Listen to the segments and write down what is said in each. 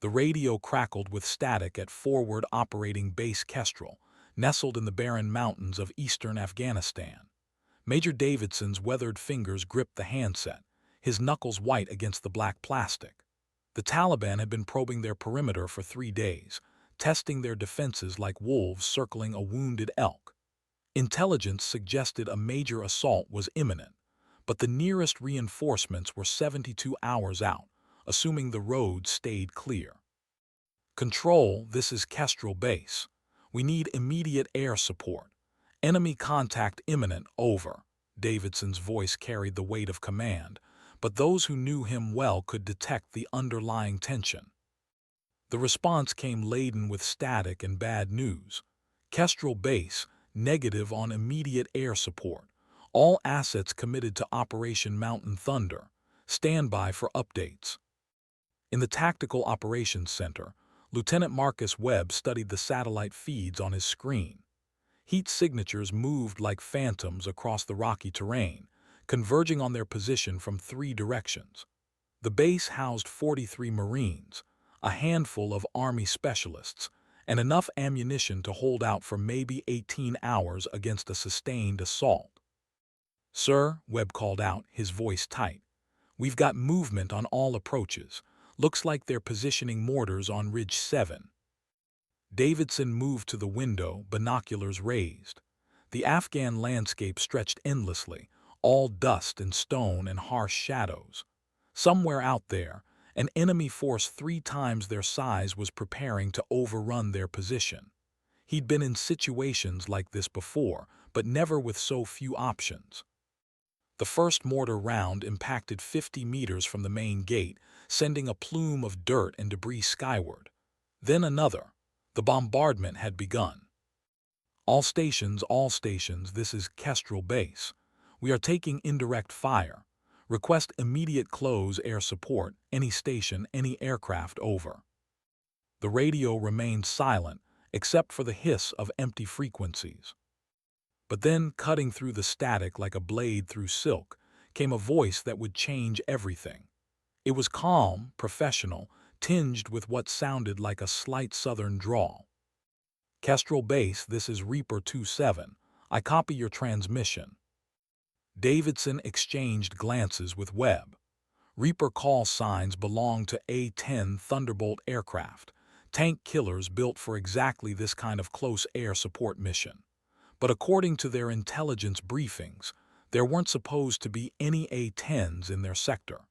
The radio crackled with static at Forward Operating Base Kestrel, nestled in the barren mountains of eastern Afghanistan. Major Davidson's weathered fingers gripped the handset, his knuckles white against the black plastic. The Taliban had been probing their perimeter for 3 days, testing their defenses like wolves circling a wounded elk. Intelligence suggested a major assault was imminent, but the nearest reinforcements were 72 hours out, assuming the roads stayed clear. Control, this is Kestrel Base. We need immediate air support. Enemy contact imminent, over. Davidson's voice carried the weight of command, but those who knew him well could detect the underlying tension. The response came laden with static and bad news. Kestrel Base, negative on immediate air support. All assets committed to Operation Mountain Thunder. Stand by for updates. In the Tactical Operations Center, Lieutenant Marcus Webb studied the satellite feeds on his screen. Heat signatures moved like phantoms across the rocky terrain, converging on their position from 3 directions. The base housed 43 Marines, a handful of Army specialists, and enough ammunition to hold out for maybe 18 hours against a sustained assault. "Sir," Webb called out, his voice tight, "we've got movement on all approaches. Looks like they're positioning mortars on Ridge 7. Davidson moved to the window, binoculars raised. The Afghan landscape stretched endlessly, all dust and stone and harsh shadows. Somewhere out there, an enemy force 3 times their size was preparing to overrun their position. He'd been in situations like this before, but never with so few options. The first mortar round impacted 50 meters from the main gate, sending a plume of dirt and debris skyward. Then another. The bombardment had begun. All stations, this is Kestrel Base. We are taking indirect fire. Request immediate close air support, any station, any aircraft, over." The radio remained silent, except for the hiss of empty frequencies. But then, cutting through the static like a blade through silk, came a voice that would change everything. It was calm, professional, tinged with what sounded like a slight southern drawl. "Kestrel Base, this is Reaper 27. I copy your transmission." Davidson exchanged glances with Webb. Reaper call signs belonged to A-10 Thunderbolt aircraft, tank killers built for exactly this kind of close air support mission. But according to their intelligence briefings, there weren't supposed to be any A-10s in their sector.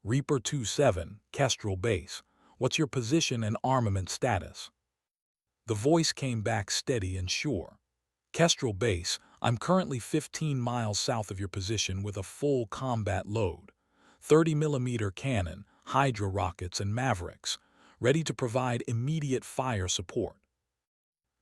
"Reaper 27, Kestrel Base, what's your position and armament status?" The voice came back steady and sure. "Kestrel Base, I'm currently 15 miles south of your position with a full combat load. 30mm cannon, Hydra rockets, and Mavericks, ready to provide immediate fire support."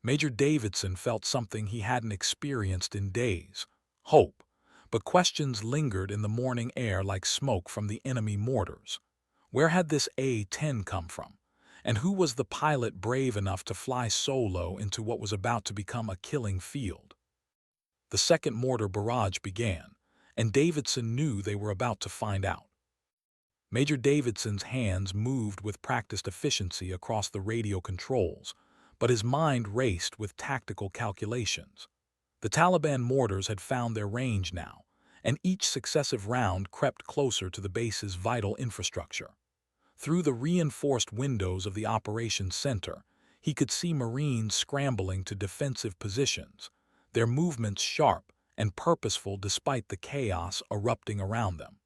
Major Davidson felt something he hadn't experienced in days: hope. But questions lingered in the morning air like smoke from the enemy mortars. Where had this A-10 come from? And who was the pilot brave enough to fly solo into what was about to become a killing field? The second mortar barrage began, and Davidson knew they were about to find out. Major Davidson's hands moved with practiced efficiency across the radio controls, but his mind raced with tactical calculations. The Taliban mortars had found their range now, and each successive round crept closer to the base's vital infrastructure. Through the reinforced windows of the operations center, he could see Marines scrambling to defensive positions, their movements sharp and purposeful despite the chaos erupting around them.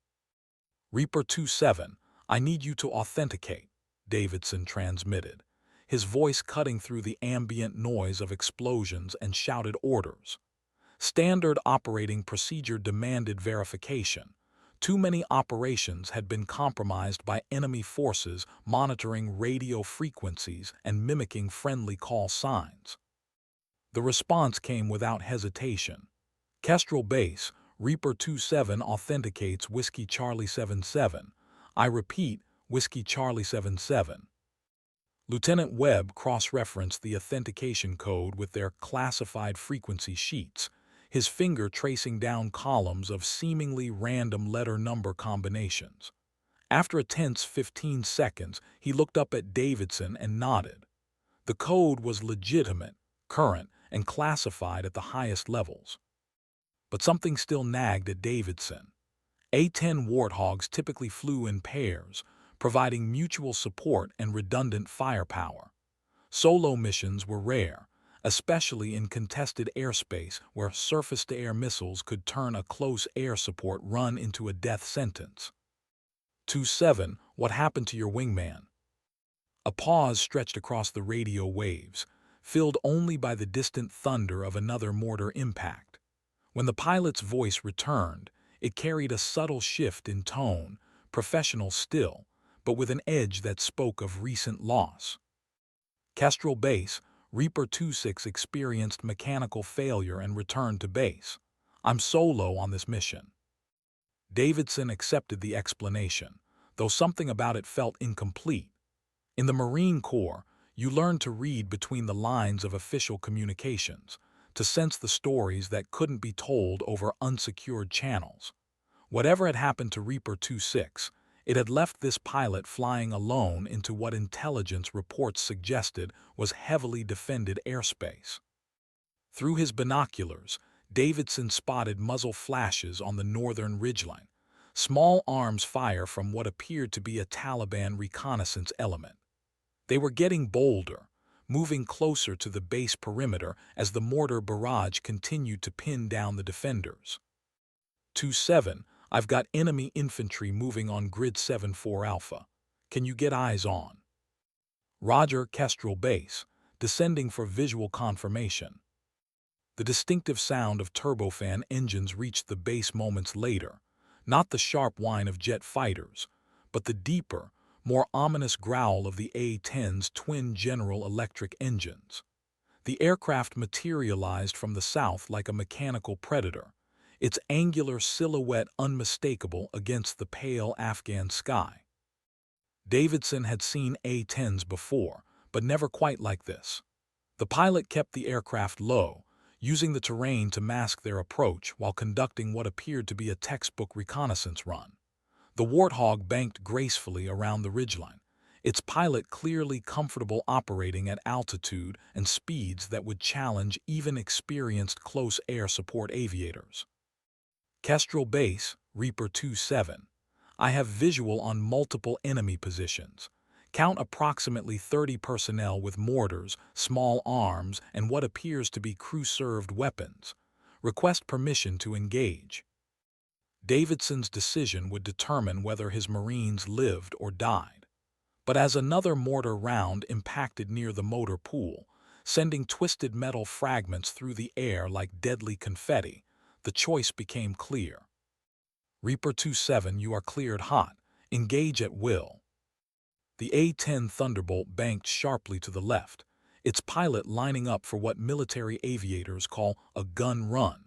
"Reaper 27, I need you to authenticate," Davidson transmitted, his voice cutting through the ambient noise of explosions and shouted orders. Standard operating procedure demanded verification. Too many operations had been compromised by enemy forces monitoring radio frequencies and mimicking friendly call signs. The response came without hesitation. "Kestrel Base, Reaper 27 authenticates Whiskey Charlie 77. I repeat, Whiskey Charlie 77. Lieutenant Webb cross-referenced the authentication code with their classified frequency sheets, his finger tracing down columns of seemingly random letter-number combinations. After a tense 15 seconds, he looked up at Davidson and nodded. The code was legitimate, current, and classified at the highest levels. But something still nagged at Davidson. A-10 Warthogs typically flew in pairs, providing mutual support and redundant firepower. Solo missions were rare, especially in contested airspace where surface-to-air missiles could turn a close air support run into a death sentence. 2-7, what happened to your wingman? A pause stretched across the radio waves, filled only by the distant thunder of another mortar impact. When the pilot's voice returned, it carried a subtle shift in tone, professional still, but with an edge that spoke of recent loss. Kestrel Base, Reaper 26 experienced mechanical failure and returned to base. I'm solo on this mission. Davidson accepted the explanation, though something about it felt incomplete. In the Marine Corps, you learn to read between the lines of official communications, to sense the stories that couldn't be told over unsecured channels. Whatever had happened to Reaper 26, it had left this pilot flying alone into what intelligence reports suggested was heavily defended airspace. Through his binoculars, Davidson spotted muzzle flashes on the northern ridgeline, small arms fire from what appeared to be a Taliban reconnaissance element. They were getting bolder, moving closer to the base perimeter as the mortar barrage continued to pin down the defenders. 2-7, I've got enemy infantry moving on grid 7-4 Alpha. Can you get eyes on? Roger, Kestrel Base, descending for visual confirmation. The distinctive sound of turbofan engines reached the base moments later, not the sharp whine of jet fighters, but the deeper, more ominous growl of the A-10's twin General Electric engines. The aircraft materialized from the south like a mechanical predator, its angular silhouette unmistakable against the pale Afghan sky. Davidson had seen A-10s before, but never quite like this. The pilot kept the aircraft low, using the terrain to mask their approach while conducting what appeared to be a textbook reconnaissance run. The Warthog banked gracefully around the ridgeline, its pilot clearly comfortable operating at altitude and speeds that would challenge even experienced close air support aviators. Kestrel Base, Reaper 27. I have visual on multiple enemy positions. Count approximately 30 personnel with mortars, small arms, and what appears to be crew-served weapons. Request permission to engage. Davidson's decision would determine whether his Marines lived or died. But as another mortar round impacted near the motor pool, sending twisted metal fragments through the air like deadly confetti, the choice became clear. Reaper 27, you are cleared hot. Engage at will. The A-10 Thunderbolt banked sharply to the left, its pilot lining up for what military aviators call a gun run,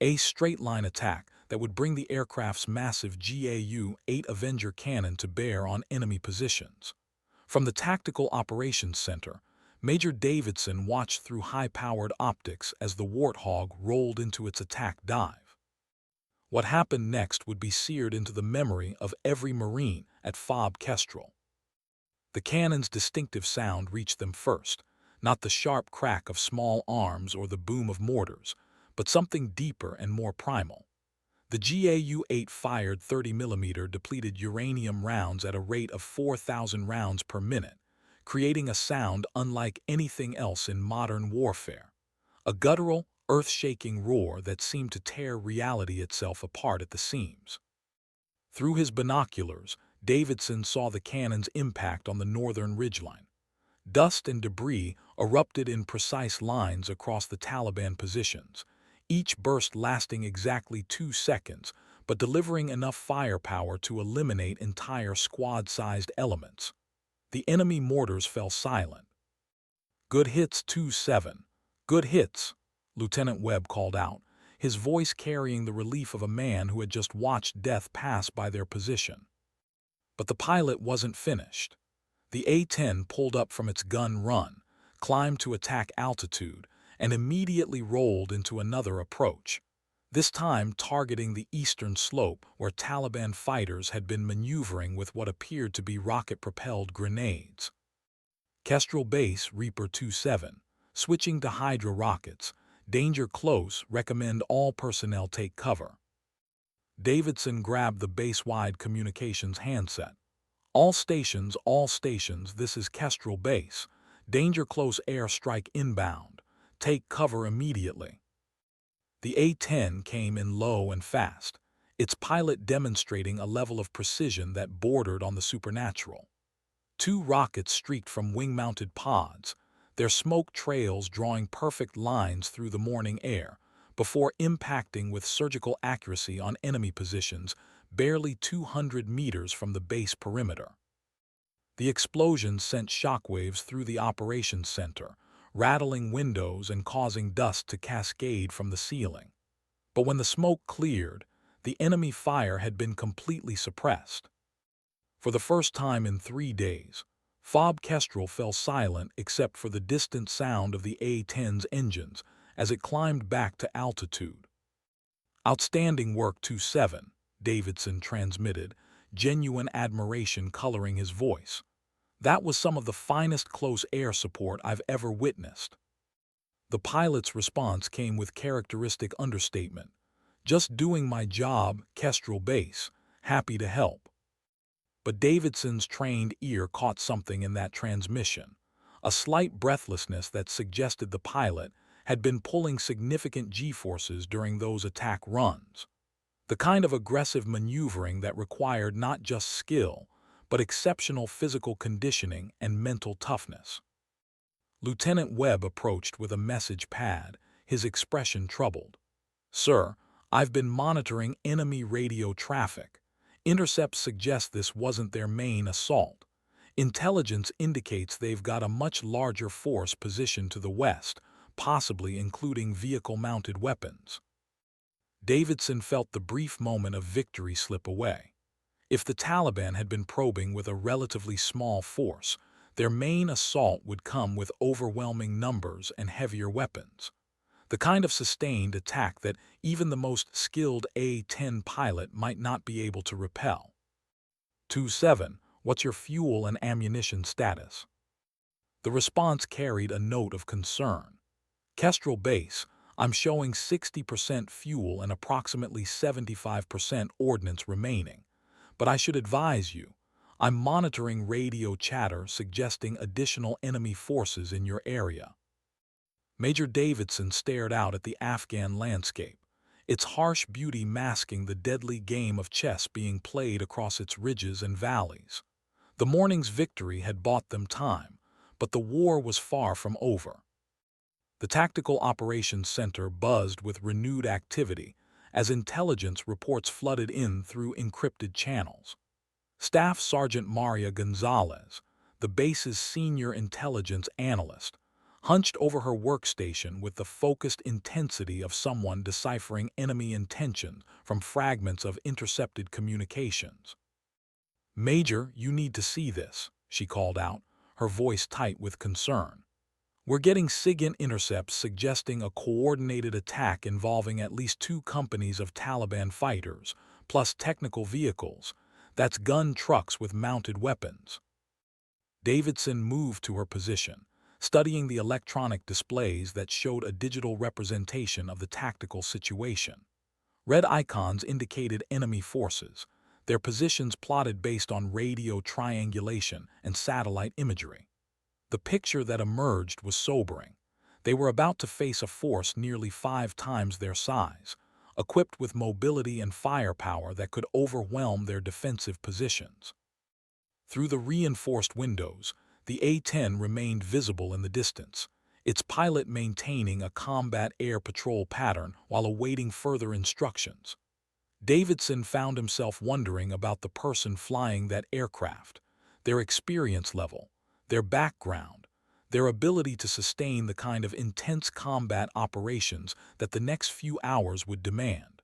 a straight-line attack that would bring the aircraft's massive GAU-8 Avenger cannon to bear on enemy positions. From the Tactical Operations Center, Major Davidson watched through high-powered optics as the Warthog rolled into its attack dive. What happened next would be seared into the memory of every Marine at FOB Kestrel. The cannon's distinctive sound reached them first, not the sharp crack of small arms or the boom of mortars, but something deeper and more primal. The GAU-8 fired 30mm depleted uranium rounds at a rate of 4,000 rounds per minute, creating a sound unlike anything else in modern warfare. A guttural, earth-shaking roar that seemed to tear reality itself apart at the seams. Through his binoculars, Davidson saw the cannon's impact on the northern ridgeline. Dust and debris erupted in precise lines across the Taliban positions, each burst lasting exactly 2 seconds, but delivering enough firepower to eliminate entire squad-sized elements. The enemy mortars fell silent. Good hits, 2-7. Good hits, Lieutenant Webb called out, his voice carrying the relief of a man who had just watched death pass by their position. But the pilot wasn't finished. The A-10 pulled up from its gun run, climbed to attack altitude, and immediately rolled into another approach. this time targeting the eastern slope where Taliban fighters had been maneuvering with what appeared to be rocket-propelled grenades. Kestrel Base, Reaper 27. Switching to Hydra rockets. Danger close, recommend all personnel take cover. Davidson grabbed the base-wide communications handset. All stations, this is Kestrel Base. Danger close airstrike inbound. Take cover immediately. The A-10 came in low and fast, its pilot demonstrating a level of precision that bordered on the supernatural. Two rockets streaked from wing-mounted pods, their smoke trails drawing perfect lines through the morning air, before impacting with surgical accuracy on enemy positions barely 200 meters from the base perimeter. The explosions sent shockwaves through the operations center, rattling windows and causing dust to cascade from the ceiling. But when the smoke cleared, the enemy fire had been completely suppressed. For the first time in 3 days, FOB Kestrel fell silent except for the distant sound of the A-10's engines as it climbed back to altitude. "Outstanding work 27, Davidson transmitted, genuine admiration coloring his voice. "That was some of the finest close air support I've ever witnessed." The pilot's response came with characteristic understatement. "Just doing my job, Kestrel Base, happy to help." But Davidson's trained ear caught something in that transmission, a slight breathlessness that suggested the pilot had been pulling significant G-forces during those attack runs. The kind of aggressive maneuvering that required not just skill, but exceptional physical conditioning and mental toughness. Lieutenant Webb approached with a message pad, his expression troubled. "Sir, I've been monitoring enemy radio traffic. Intercepts suggest this wasn't their main assault. Intelligence indicates they've got a much larger force positioned to the west, possibly including vehicle-mounted weapons." Davidson felt the brief moment of victory slip away. If the Taliban had been probing with a relatively small force, their main assault would come with overwhelming numbers and heavier weapons. The kind of sustained attack that even the most skilled A-10 pilot might not be able to repel. 27. What's your fuel and ammunition status? The response carried a note of concern. "Kestrel Base, I'm showing 60% fuel and approximately 75% ordnance remaining. But I should advise you, I'm monitoring radio chatter suggesting additional enemy forces in your area." Major Davidson stared out at the Afghan landscape, its harsh beauty masking the deadly game of chess being played across its ridges and valleys. The morning's victory had bought them time, but the war was far from over. The Tactical Operations Center buzzed with renewed activity as intelligence reports flooded in through encrypted channels. Staff Sergeant Maria Gonzalez, the base's senior intelligence analyst, hunched over her workstation with the focused intensity of someone deciphering enemy intention from fragments of intercepted communications. "Major, you need to see this," she called out, her voice tight with concern. "We're getting SIGINT intercepts suggesting a coordinated attack involving at least 2 companies of Taliban fighters, plus technical vehicles. That's gun trucks with mounted weapons." Davidson moved to her position, studying the electronic displays that showed a digital representation of the tactical situation. Red icons indicated enemy forces, their positions plotted based on radio triangulation and satellite imagery. The picture that emerged was sobering. They were about to face a force nearly 5 times their size, equipped with mobility and firepower that could overwhelm their defensive positions. Through the reinforced windows, the A-10 remained visible in the distance, its pilot maintaining a combat air patrol pattern while awaiting further instructions. Davidson found himself wondering about the person flying that aircraft, their experience level, their background, their ability to sustain the kind of intense combat operations that the next few hours would demand.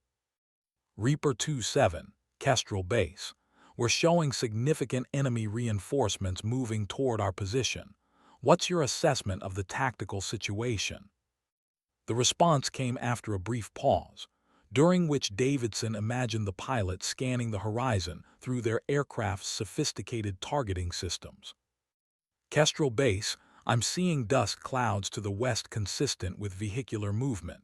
Reaper 27, Kestrel Base. We're showing significant enemy reinforcements moving toward our position. What's your assessment of the tactical situation? The response came after a brief pause. during which Davidson imagined the pilot scanning the horizon through their aircraft's sophisticated targeting systems. Kestrel Base, I'm seeing dust clouds to the west consistent with vehicular movement.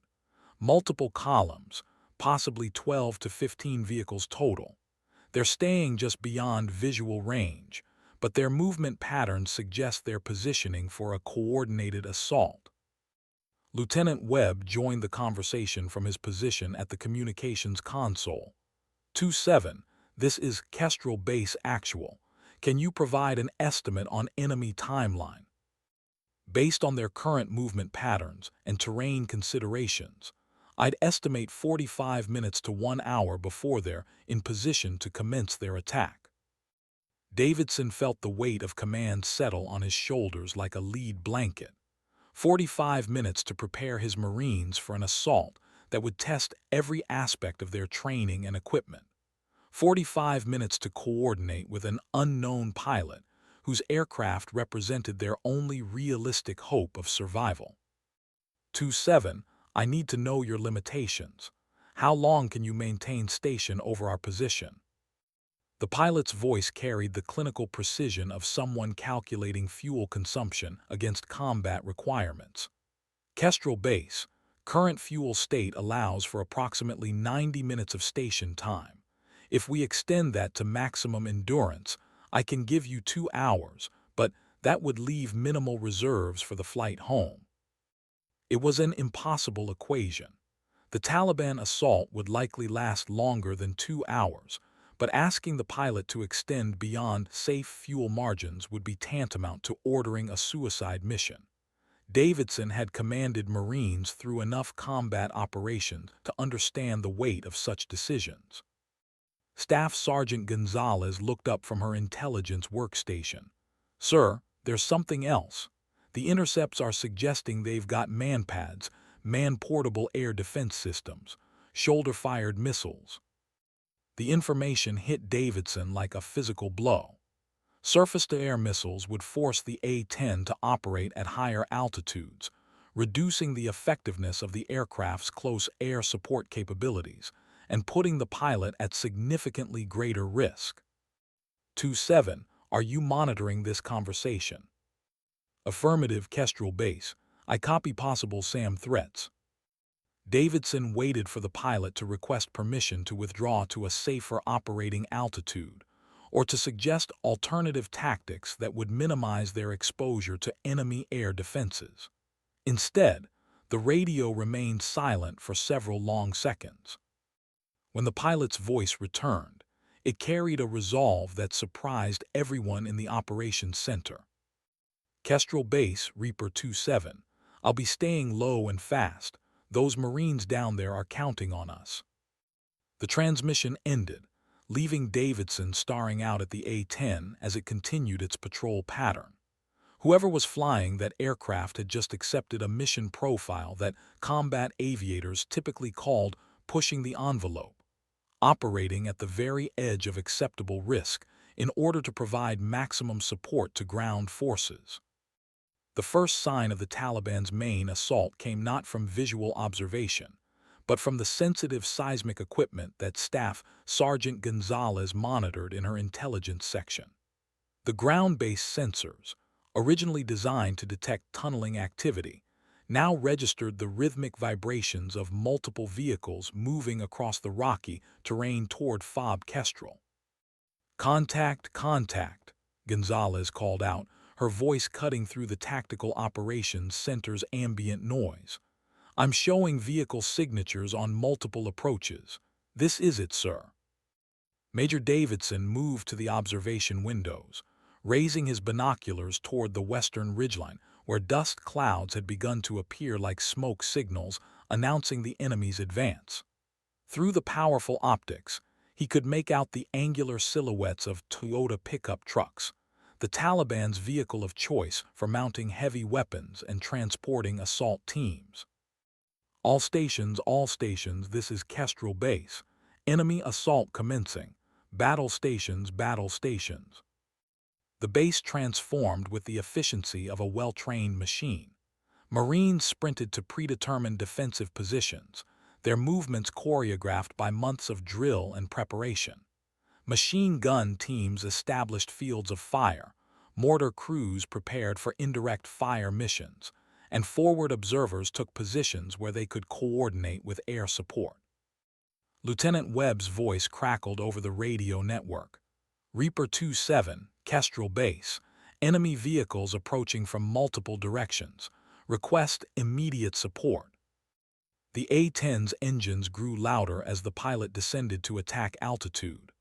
Multiple columns, possibly 12 to 15 vehicles total. They're staying just beyond visual range, but their movement patterns suggest they're positioning for a coordinated assault. Lieutenant Webb joined the conversation from his position at the communications console. 2-7, this is Kestrel Base Actual. Can you provide an estimate on enemy timeline? Based on their current movement patterns and terrain considerations, I'd estimate 45 minutes to 1 hour before they're in position to commence their attack. Davidson felt the weight of command settle on his shoulders like a lead blanket. 45 minutes to prepare his Marines for an assault that would test every aspect of their training and equipment. 45 minutes to coordinate with an unknown pilot whose aircraft represented their only realistic hope of survival. 2-7, I need to know your limitations. How long can you maintain station over our position? The pilot's voice carried the clinical precision of someone calculating fuel consumption against combat requirements. Kestrel Base, current fuel state allows for approximately 90 minutes of station time. If we extend that to maximum endurance, I can give you 2 hours, but that would leave minimal reserves for the flight home. It was an impossible equation. The Taliban assault would likely last longer than 2 hours, but asking the pilot to extend beyond safe fuel margins would be tantamount to ordering a suicide mission. Davidson had commanded Marines through enough combat operations to understand the weight of such decisions. Staff Sergeant Gonzalez looked up from her intelligence workstation. "Sir, there's something else. The intercepts are suggesting they've got manpads, man-portable air defense systems, shoulder-fired missiles." The information hit Davidson like a physical blow. Surface-to-air missiles would force the A-10 to operate at higher altitudes, reducing the effectiveness of the aircraft's close air support capabilities and putting the pilot at significantly greater risk. 2-7, are you monitoring this conversation? Affirmative, Kestrel Base. I copy possible SAM threats. Davidson waited for the pilot to request permission to withdraw to a safer operating altitude, or to suggest alternative tactics that would minimize their exposure to enemy air defenses. Instead, the radio remained silent for several long seconds. When the pilot's voice returned, it carried a resolve that surprised everyone in the operations center. Kestrel Base, Reaper 2-7. I'll be staying low and fast. Those Marines down there are counting on us. The transmission ended, leaving Davidson staring out at the A-10 as it continued its patrol pattern. Whoever was flying that aircraft had just accepted a mission profile that combat aviators typically called pushing the envelope, operating at the very edge of acceptable risk in order to provide maximum support to ground forces. The first sign of the Taliban's main assault came not from visual observation, but from the sensitive seismic equipment that Staff Sergeant Gonzalez monitored in her intelligence section. The ground-based sensors, originally designed to detect tunneling activity, now registered the rhythmic vibrations of multiple vehicles moving across the rocky terrain toward Fob Kestrel. "Contact, contact," Gonzalez called out, her voice cutting through the tactical operations center's ambient noise. "I'm showing vehicle signatures on multiple approaches. This is it, sir." Major Davidson moved to the observation windows, raising his binoculars toward the western ridgeline, where dust clouds had begun to appear like smoke signals announcing the enemy's advance. Through the powerful optics, he could make out the angular silhouettes of Toyota pickup trucks, the Taliban's vehicle of choice for mounting heavy weapons and transporting assault teams. All stations, this is Kestrel Base. Enemy assault commencing. Battle stations, battle stations." The base transformed with the efficiency of a well-trained machine. Marines sprinted to predetermined defensive positions, their movements choreographed by months of drill and preparation. Machine gun teams established fields of fire, mortar crews prepared for indirect fire missions, and forward observers took positions where they could coordinate with air support. Lieutenant Webb's voice crackled over the radio network. Reaper 27, Kestrel Base, enemy vehicles approaching from multiple directions. Request immediate support. The A-10's engines grew louder as the pilot descended to attack altitude.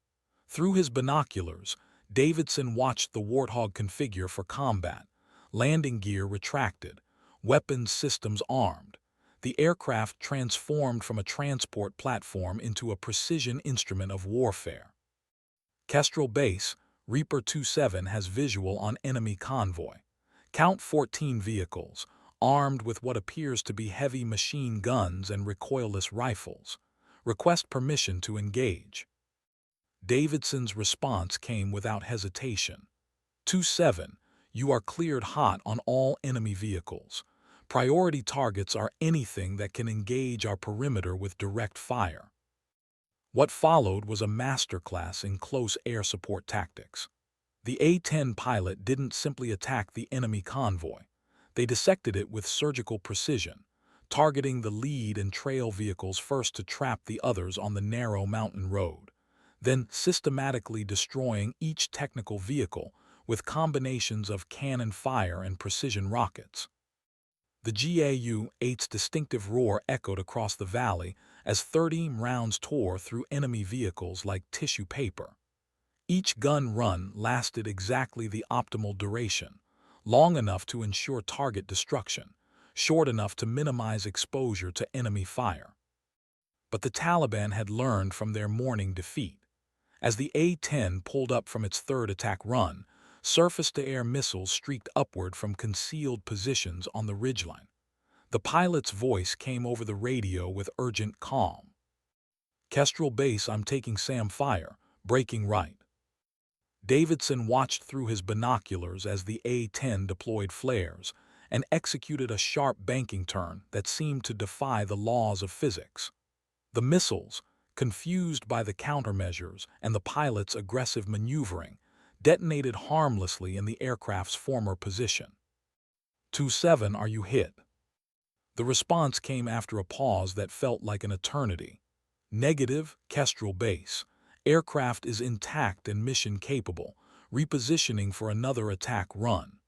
Through his binoculars, Davidson watched the Warthog configure for combat, landing gear retracted, weapons systems armed. The aircraft transformed from a transport platform into a precision instrument of warfare. Kestrel Base, Reaper 27 has visual on enemy convoy. Count 14 vehicles, armed with what appears to be heavy machine guns and recoilless rifles. Request permission to engage. Davidson's response came without hesitation. 27, you are cleared hot on all enemy vehicles. Priority targets are anything that can engage our perimeter with direct fire. What followed was a masterclass in close air support tactics. The A-10 pilot didn't simply attack the enemy convoy. They dissected it with surgical precision, targeting the lead and trail vehicles first to trap the others on the narrow mountain road, then systematically destroying each technical vehicle with combinations of cannon fire and precision rockets. The GAU-8's distinctive roar echoed across the valley as 30 rounds tore through enemy vehicles like tissue paper. Each gun run lasted exactly the optimal duration, long enough to ensure target destruction, short enough to minimize exposure to enemy fire. But the Taliban had learned from their morning defeat. As the A-10 pulled up from its third attack run, surface-to-air missiles streaked upward from concealed positions on the ridgeline. The pilot's voice came over the radio with urgent calm. Kestrel Base, I'm taking SAM fire, breaking right. Davidson watched through his binoculars as the A-10 deployed flares and executed a sharp banking turn that seemed to defy the laws of physics. The missiles, confused by the countermeasures and the pilot's aggressive maneuvering, detonated harmlessly in the aircraft's former position. 27, are you hit? The response came after a pause that felt like an eternity. Negative, Kestrel Base. Aircraft is intact and mission capable, repositioning for another attack run.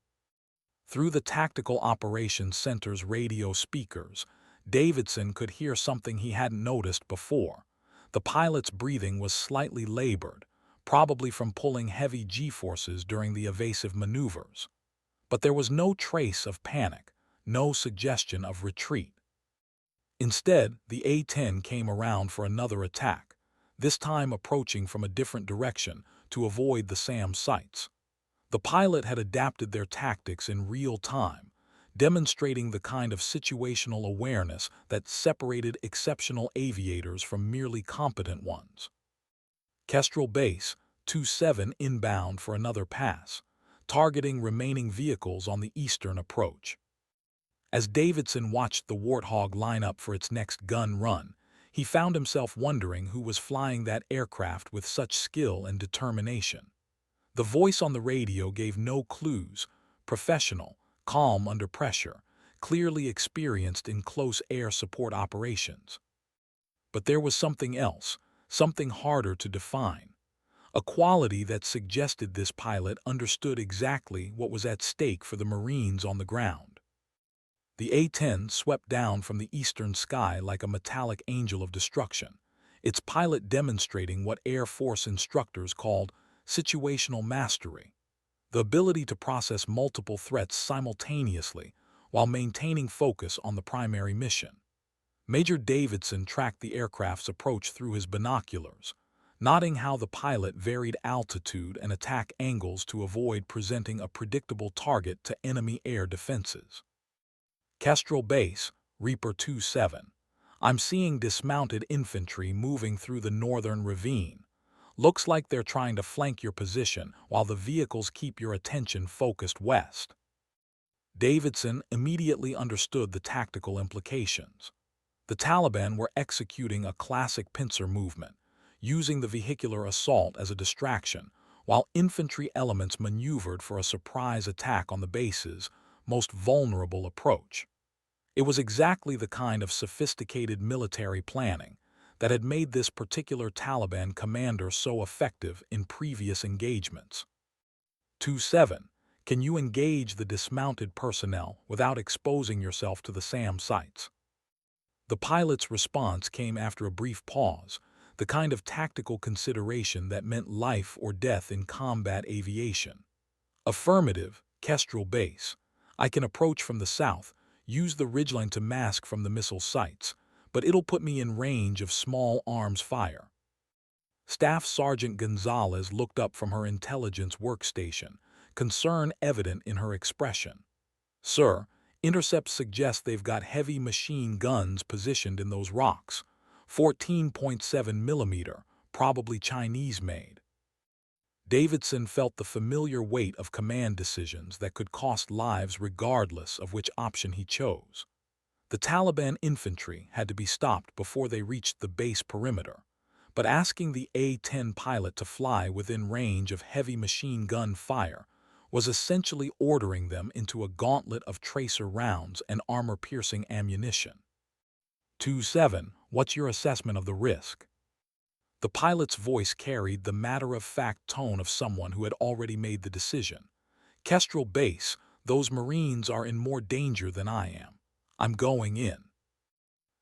Through the Tactical Operations Center's radio speakers, Davidson could hear something he hadn't noticed before. The pilot's breathing was slightly labored, probably from pulling heavy G-forces during the evasive maneuvers. But there was no trace of panic, no suggestion of retreat. Instead, the A-10 came around for another attack, this time approaching from a different direction to avoid the SAM sights. The pilot had adapted their tactics in real time, demonstrating the kind of situational awareness that separated exceptional aviators from merely competent ones. Kestrel Base, 27 inbound for another pass, targeting remaining vehicles on the eastern approach. As Davidson watched the Warthog line up for its next gun run, he found himself wondering who was flying that aircraft with such skill and determination. The voice on the radio gave no clues: professional, calm under pressure, clearly experienced in close air support operations. But there was something else, something harder to define. A quality that suggested this pilot understood exactly what was at stake for the Marines on the ground. The A-10 swept down from the eastern sky like a metallic angel of destruction, its pilot demonstrating what Air Force instructors called situational mastery, the ability to process multiple threats simultaneously while maintaining focus on the primary mission. Major Davidson tracked the aircraft's approach through his binoculars, noting how the pilot varied altitude and attack angles to avoid presenting a predictable target to enemy air defenses. Kestrel Base, Reaper 27. I'm seeing dismounted infantry moving through the northern ravine. Looks like they're trying to flank your position while the vehicles keep your attention focused west. Davidson immediately understood the tactical implications. The Taliban were executing a classic pincer movement, using the vehicular assault as a distraction, while infantry elements maneuvered for a surprise attack on the base's most vulnerable approach. It was exactly the kind of sophisticated military planning that had made this particular Taliban commander so effective in previous engagements. 2-7. Can you engage the dismounted personnel without exposing yourself to the SAM sites? The pilot's response came after a brief pause, the kind of tactical consideration that meant life or death in combat aviation. Affirmative, Kestrel Base. I can approach from the south, use the ridgeline to mask from the missile sites, but it'll put me in range of small arms fire. Staff Sergeant Gonzalez looked up from her intelligence workstation, concern evident in her expression. Sir, intercepts suggest they've got heavy machine guns positioned in those rocks. 14.7 millimeter, probably Chinese-made. Davidson felt the familiar weight of command decisions that could cost lives regardless of which option he chose. The Taliban infantry had to be stopped before they reached the base perimeter, but asking the A-10 pilot to fly within range of heavy machine gun fire was essentially ordering them into a gauntlet of tracer rounds and armor-piercing ammunition. 2-7. What's your assessment of the risk? The pilot's voice carried the matter-of-fact tone of someone who had already made the decision. Kestrel Base, those Marines are in more danger than I am. I'm going in.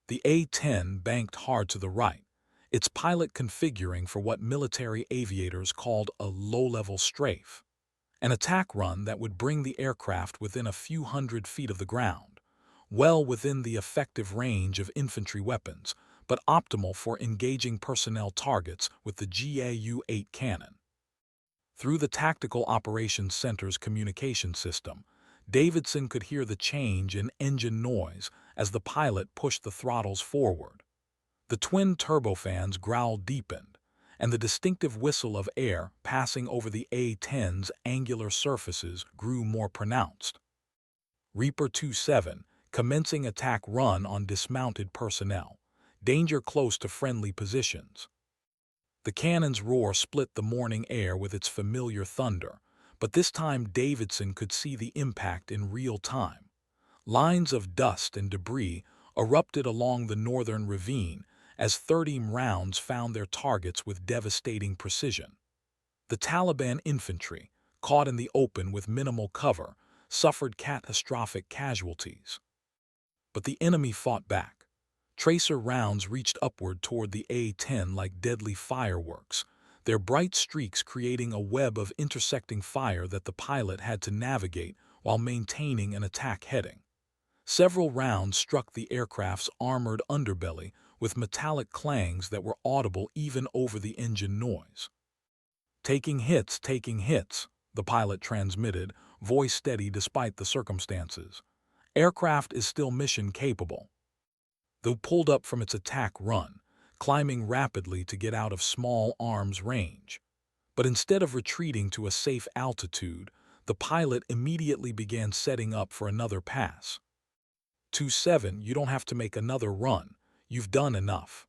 The A-10 banked hard to the right, its pilot configuring for what military aviators called a low-level strafe, an attack run that would bring the aircraft within a few hundred feet of the ground, well within the effective range of infantry weapons, but optimal for engaging personnel targets with the GAU-8 cannon. Through the Tactical Operations Center's communication system, Davidson could hear the change in engine noise as the pilot pushed the throttles forward. The twin turbofans growl deepened, and the distinctive whistle of air passing over the A-10's angular surfaces grew more pronounced. Reaper 2-7, commencing attack run on dismounted personnel. Danger close to friendly positions. The cannon's roar split the morning air with its familiar thunder, but this time Davidson could see the impact in real time. Lines of dust and debris erupted along the northern ravine as 30 rounds found their targets with devastating precision. The Taliban infantry, caught in the open with minimal cover, suffered catastrophic casualties. But the enemy fought back. Tracer rounds reached upward toward the A-10 like deadly fireworks, their bright streaks creating a web of intersecting fire that the pilot had to navigate while maintaining an attack heading. Several rounds struck the aircraft's armored underbelly with metallic clangs that were audible even over the engine noise. Taking hits, the pilot transmitted, voice steady despite the circumstances. Aircraft is still mission capable. Though pulled up from its attack run, climbing rapidly to get out of small arms range. But instead of retreating to a safe altitude, the pilot immediately began setting up for another pass. 2-7, you don't have to make another run. You've done enough.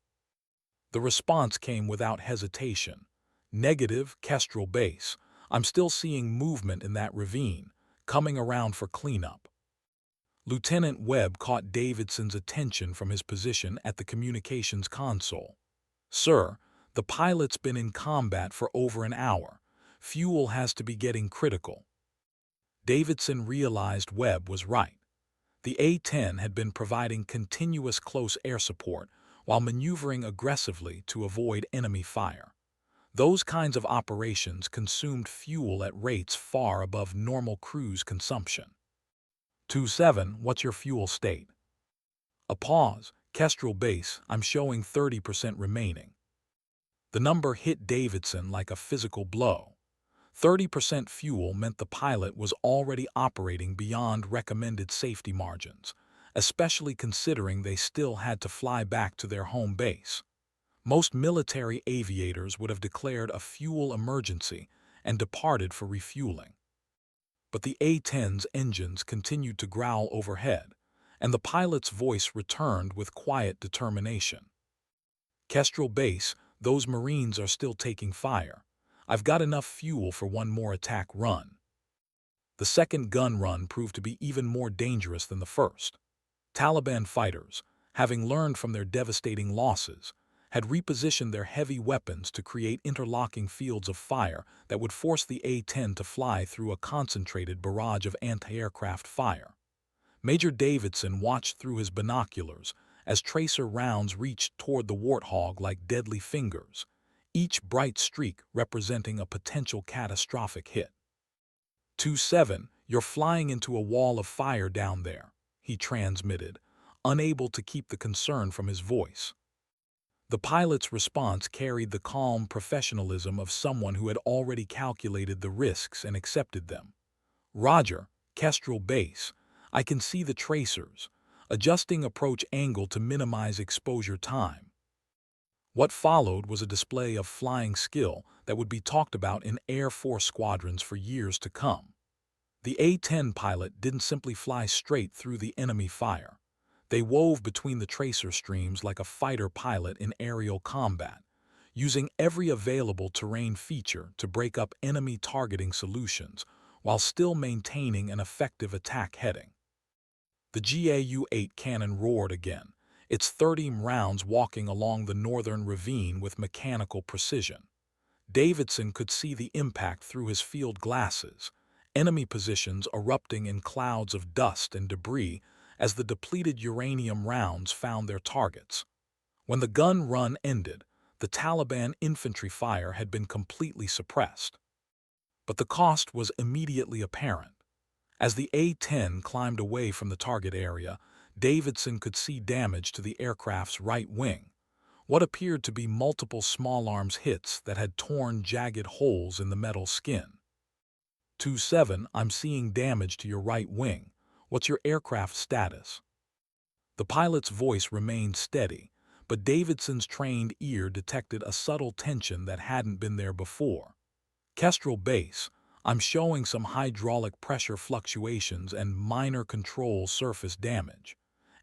The response came without hesitation. Negative, Kestrel Base. I'm still seeing movement in that ravine, coming around for cleanup. Lieutenant Webb caught Davidson's attention from his position at the communications console. Sir, the pilot's been in combat for over an hour. Fuel has to be getting critical. Davidson realized Webb was right. The A-10 had been providing continuous close air support while maneuvering aggressively to avoid enemy fire. Those kinds of operations consumed fuel at rates far above normal cruise consumption. 2-7, what's your fuel state? A pause. Kestrel Base, I'm showing 30% remaining. The number hit Davidson like a physical blow. 30% fuel meant the pilot was already operating beyond recommended safety margins, especially considering they still had to fly back to their home base. Most military aviators would have declared a fuel emergency and departed for refueling. But the A-10's engines continued to growl overhead, and the pilot's voice returned with quiet determination. "Kestrel Base, those Marines are still taking fire. I've got enough fuel for one more attack run." The second gun run proved to be even more dangerous than the first. Taliban fighters, having learned from their devastating losses, had repositioned their heavy weapons to create interlocking fields of fire that would force the A-10 to fly through a concentrated barrage of anti-aircraft fire. Major Davidson watched through his binoculars as tracer rounds reached toward the Warthog like deadly fingers, each bright streak representing a potential catastrophic hit. "2-7, you're flying into a wall of fire down there," he transmitted, unable to keep the concern from his voice. The pilot's response carried the calm professionalism of someone who had already calculated the risks and accepted them. "Roger, Kestrel Base, I can see the tracers, adjusting approach angle to minimize exposure time." What followed was a display of flying skill that would be talked about in Air Force squadrons for years to come. The A-10 pilot didn't simply fly straight through the enemy fire. They wove between the tracer streams like a fighter pilot in aerial combat, using every available terrain feature to break up enemy targeting solutions while still maintaining an effective attack heading. The GAU-8 cannon roared again, its 30 rounds walking along the northern ravine with mechanical precision. Davidson could see the impact through his field glasses, enemy positions erupting in clouds of dust and debris as the depleted uranium rounds found their targets. When the gun run ended, the Taliban infantry fire had been completely suppressed. But the cost was immediately apparent. As the A-10 climbed away from the target area, Davidson could see damage to the aircraft's right wing, what appeared to be multiple small arms hits that had torn jagged holes in the metal skin. "2-7, I'm seeing damage to your right wing. What's your aircraft status?" The pilot's voice remained steady, but Davidson's trained ear detected a subtle tension that hadn't been there before. "Kestrel Base, I'm showing some hydraulic pressure fluctuations and minor control surface damage.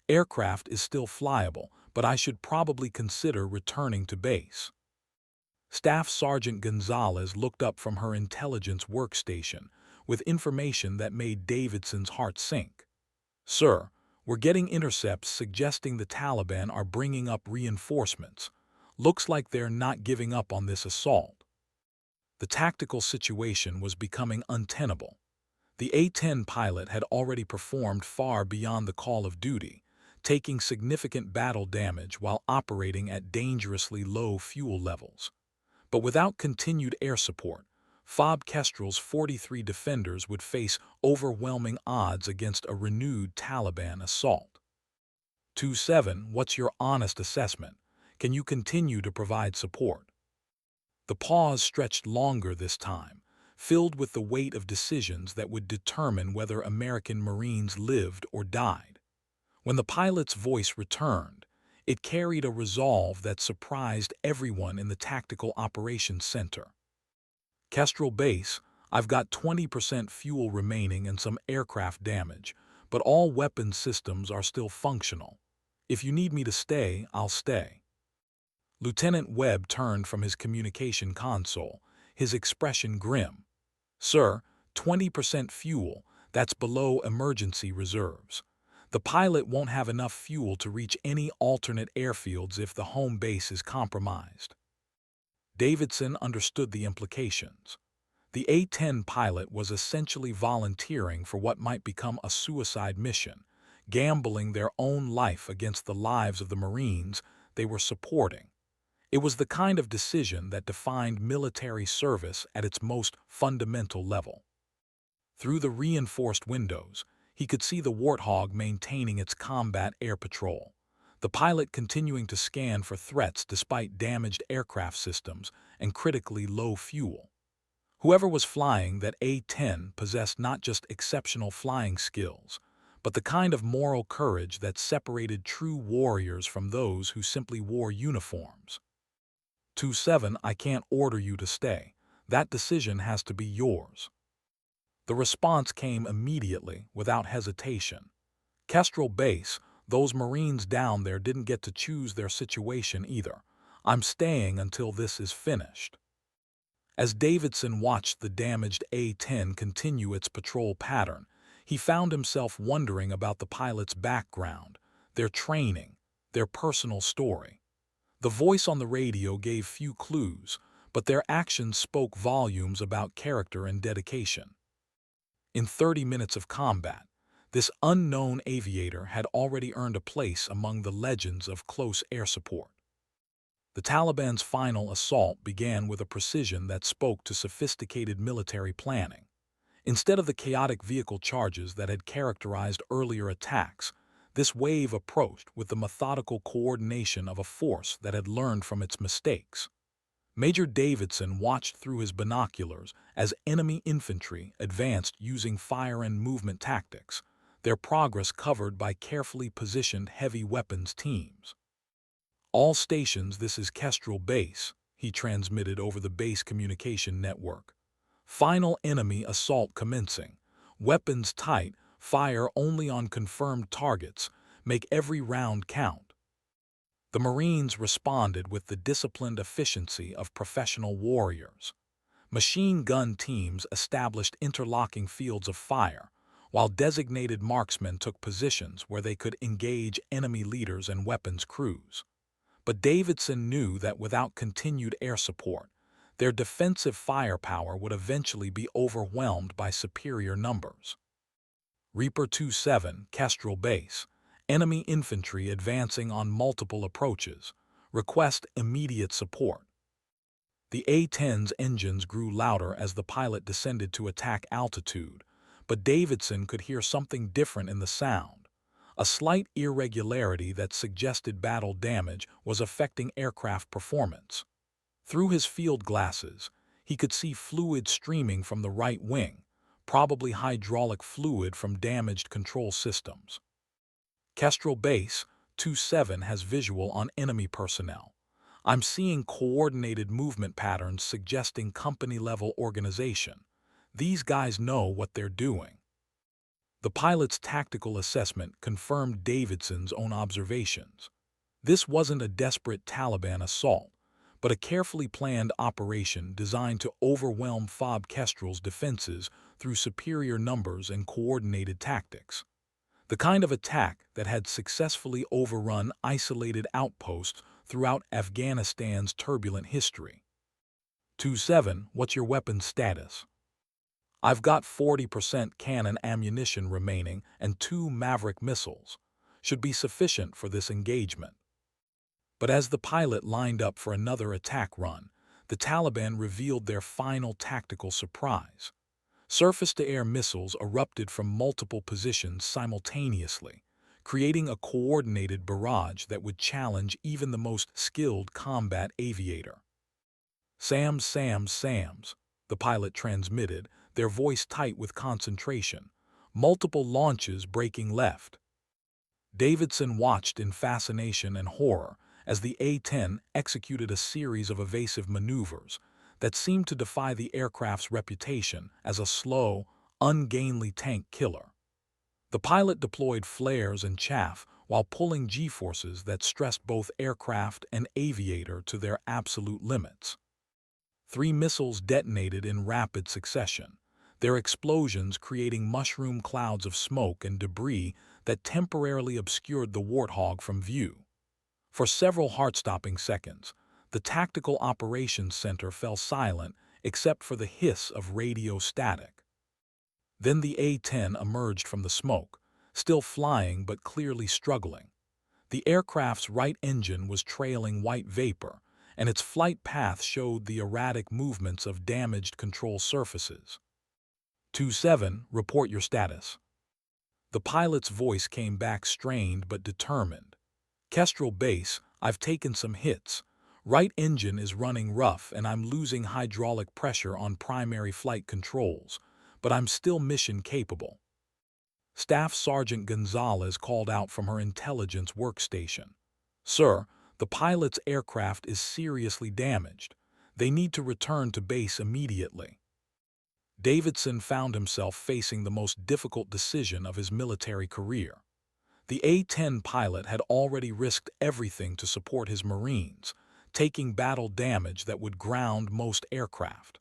Aircraft is still flyable, but I should probably consider returning to base." Staff Sergeant Gonzalez looked up from her intelligence workstation with information that made Davidson's heart sink. "Sir, we're getting intercepts suggesting the Taliban are bringing up reinforcements. Looks like they're not giving up on this assault." The tactical situation was becoming untenable. The A-10 pilot had already performed far beyond the call of duty, taking significant battle damage while operating at dangerously low fuel levels. But without continued air support, FOB Kestrel's 43 defenders would face overwhelming odds against a renewed Taliban assault. "2-7, what's your honest assessment? Can you continue to provide support?" The pause stretched longer this time, filled with the weight of decisions that would determine whether American Marines lived or died. When the pilot's voice returned, it carried a resolve that surprised everyone in the Tactical Operations Center. "Kestrel Base, I've got 20% fuel remaining and some aircraft damage, but all weapons systems are still functional. If you need me to stay, I'll stay." Lieutenant Webb turned from his communication console, his expression grim. "Sir, 20% fuel, that's below emergency reserves. The pilot won't have enough fuel to reach any alternate airfields if the home base is compromised." Davidson understood the implications. The A-10 pilot was essentially volunteering for what might become a suicide mission, gambling their own life against the lives of the Marines they were supporting. It was the kind of decision that defined military service at its most fundamental level. Through the reinforced windows, he could see the Warthog maintaining its combat air patrol, the pilot continuing to scan for threats despite damaged aircraft systems and critically low fuel. Whoever was flying that A-10 possessed not just exceptional flying skills, but the kind of moral courage that separated true warriors from those who simply wore uniforms. "2-7, I can't order you to stay. That decision has to be yours." The response came immediately, without hesitation. Kestrel Base, those Marines down there didn't get to choose their situation either. I'm staying until this is finished. As Davidson watched the damaged A-10 continue its patrol pattern, he found himself wondering about the pilot's background, their training, their personal story. The voice on the radio gave few clues, but their actions spoke volumes about character and dedication. In 30 minutes of combat, this unknown aviator had already earned a place among the legends of close air support. The Taliban's final assault began with a precision that spoke to sophisticated military planning. Instead of the chaotic vehicle charges that had characterized earlier attacks, this wave approached with the methodical coordination of a force that had learned from its mistakes. Major Davidson watched through his binoculars as enemy infantry advanced using fire and movement tactics, their progress covered by carefully positioned heavy weapons teams. "All stations, this is Kestrel Base," he transmitted over the base communication network. "Final enemy assault commencing. Weapons tight, fire only on confirmed targets, make every round count." The Marines responded with the disciplined efficiency of professional warriors. Machine gun teams established interlocking fields of fire, while designated marksmen took positions where they could engage enemy leaders and weapons crews. But Davidson knew that without continued air support, their defensive firepower would eventually be overwhelmed by superior numbers. Reaper 27, Kestrel Base. Enemy infantry advancing on multiple approaches. Request immediate support. The A-10's engines grew louder as the pilot descended to attack altitude, but Davidson could hear something different in the sound. A slight irregularity that suggested battle damage was affecting aircraft performance. Through his field glasses, he could see fluid streaming from the right wing, probably hydraulic fluid from damaged control systems. Kestrel Base 27 has visual on enemy personnel. I'm seeing coordinated movement patterns suggesting company-level organization. These guys know what they're doing. The pilot's tactical assessment confirmed Davidson's own observations. This wasn't a desperate Taliban assault, but a carefully planned operation designed to overwhelm FOB Kestrel's defenses through superior numbers and coordinated tactics. The kind of attack that had successfully overrun isolated outposts throughout Afghanistan's turbulent history. 27, what's your weapons status? I've got 40% cannon ammunition remaining and 2 Maverick missiles. Should be sufficient for this engagement. But as the pilot lined up for another attack run, the Taliban revealed their final tactical surprise. Surface-to-air missiles erupted from multiple positions simultaneously, creating a coordinated barrage that would challenge even the most skilled combat aviator. "Sams, the pilot transmitted, their voice tight with concentration. "Multiple launches breaking left." Davidson watched in fascination and horror as the A-10 executed a series of evasive maneuvers that seemed to defy the aircraft's reputation as a slow, ungainly tank killer. The pilot deployed flares and chaff while pulling G-forces that stressed both aircraft and aviator to their absolute limits. 3 missiles detonated in rapid succession, their explosions creating mushroom clouds of smoke and debris that temporarily obscured the Warthog from view. For several heart-stopping seconds, the Tactical Operations Center fell silent except for the hiss of radio static. Then the A-10 emerged from the smoke, still flying but clearly struggling. The aircraft's right engine was trailing white vapor, and its flight path showed the erratic movements of damaged control surfaces. 27, report your status. The pilot's voice came back strained but determined. "Kestrel Base, I've taken some hits. Right engine is running rough and I'm losing hydraulic pressure on primary flight controls, but I'm still mission capable." Staff Sergeant Gonzalez called out from her intelligence workstation. "Sir, the pilot's aircraft is seriously damaged. They need to return to base immediately." Davidson found himself facing the most difficult decision of his military career. The A-10 pilot had already risked everything to support his Marines, taking battle damage that would ground most aircraft.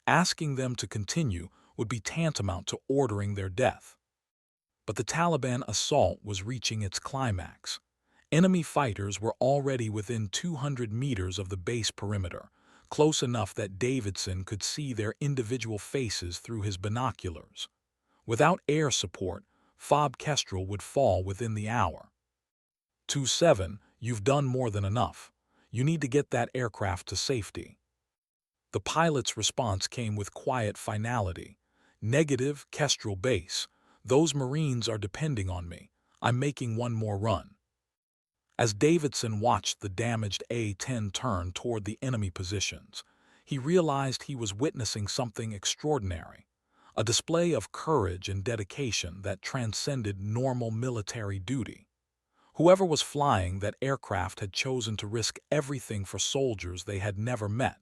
Asking them to continue would be tantamount to ordering their death. But the Taliban assault was reaching its climax. Enemy fighters were already within 200 meters of the base perimeter, close enough that Davidson could see their individual faces through his binoculars. Without air support, Fob Kestrel would fall within the hour. 2-7, you've done more than enough. You need to get that aircraft to safety. The pilot's response came with quiet finality. Negative, Kestrel base. Those Marines are depending on me. I'm making one more run. As Davidson watched the damaged A-10 turn toward the enemy positions, he realized he was witnessing something extraordinary, a display of courage and dedication that transcended normal military duty. Whoever was flying that aircraft had chosen to risk everything for soldiers they had never met,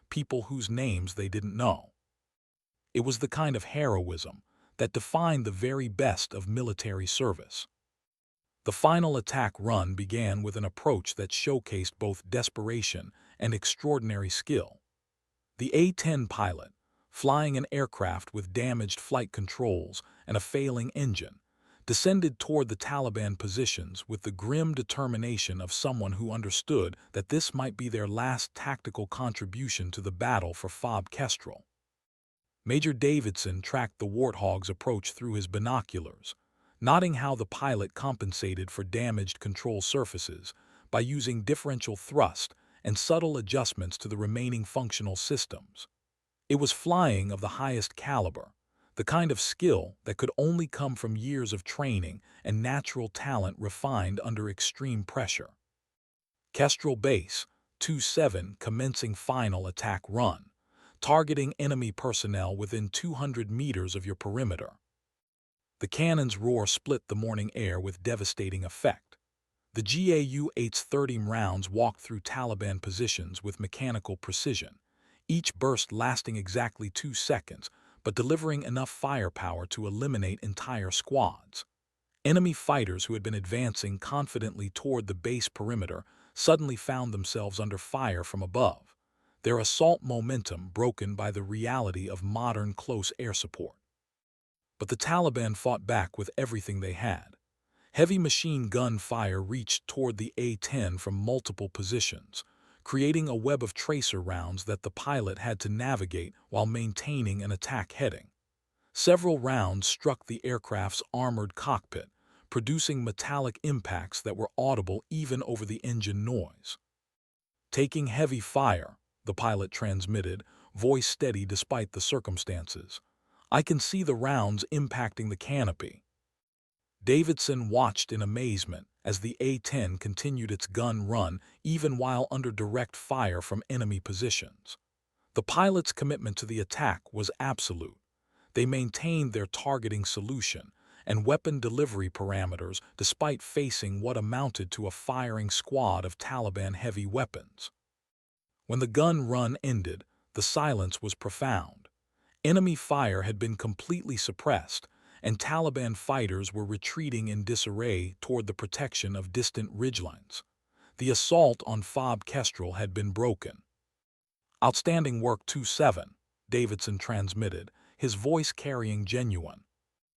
people whose names they didn't know. It was the kind of heroism that defined the very best of military service. The final attack run began with an approach that showcased both desperation and extraordinary skill. The A-10 pilot, flying an aircraft with damaged flight controls and a failing engine, descended toward the Taliban positions with the grim determination of someone who understood that this might be their last tactical contribution to the battle for Fob Kestrel. Major Davidson tracked the Warthog's approach through his binoculars, noting how the pilot compensated for damaged control surfaces by using differential thrust and subtle adjustments to the remaining functional systems. It was flying of the highest caliber, the kind of skill that could only come from years of training and natural talent refined under extreme pressure. Kestrel Base, 2-7 commencing final attack run, targeting enemy personnel within 200 meters of your perimeter. The cannon's roar split the morning air with devastating effect. The GAU-8's 30 rounds walked through Taliban positions with mechanical precision, each burst lasting exactly 2 seconds, but delivering enough firepower to eliminate entire squads. Enemy fighters who had been advancing confidently toward the base perimeter suddenly found themselves under fire from above, their assault momentum broken by the reality of modern close air support. But the Taliban fought back with everything they had. Heavy machine gun fire reached toward the A-10 from multiple positions, creating a web of tracer rounds that the pilot had to navigate while maintaining an attack heading. Several rounds struck the aircraft's armored cockpit, producing metallic impacts that were audible even over the engine noise. "Taking heavy fire," the pilot transmitted, voice steady despite the circumstances. "I can see the rounds impacting the canopy." Davidson watched in amazement as the A-10 continued its gun run even while under direct fire from enemy positions. The pilot's commitment to the attack was absolute. They maintained their targeting solution and weapon delivery parameters despite facing what amounted to a firing squad of Taliban heavy weapons. When the gun run ended, the silence was profound. Enemy fire had been completely suppressed, and Taliban fighters were retreating in disarray toward the protection of distant ridgelines. The assault on Fob Kestrel had been broken. "Outstanding work 2-7, Davidson transmitted, his voice carrying genuine,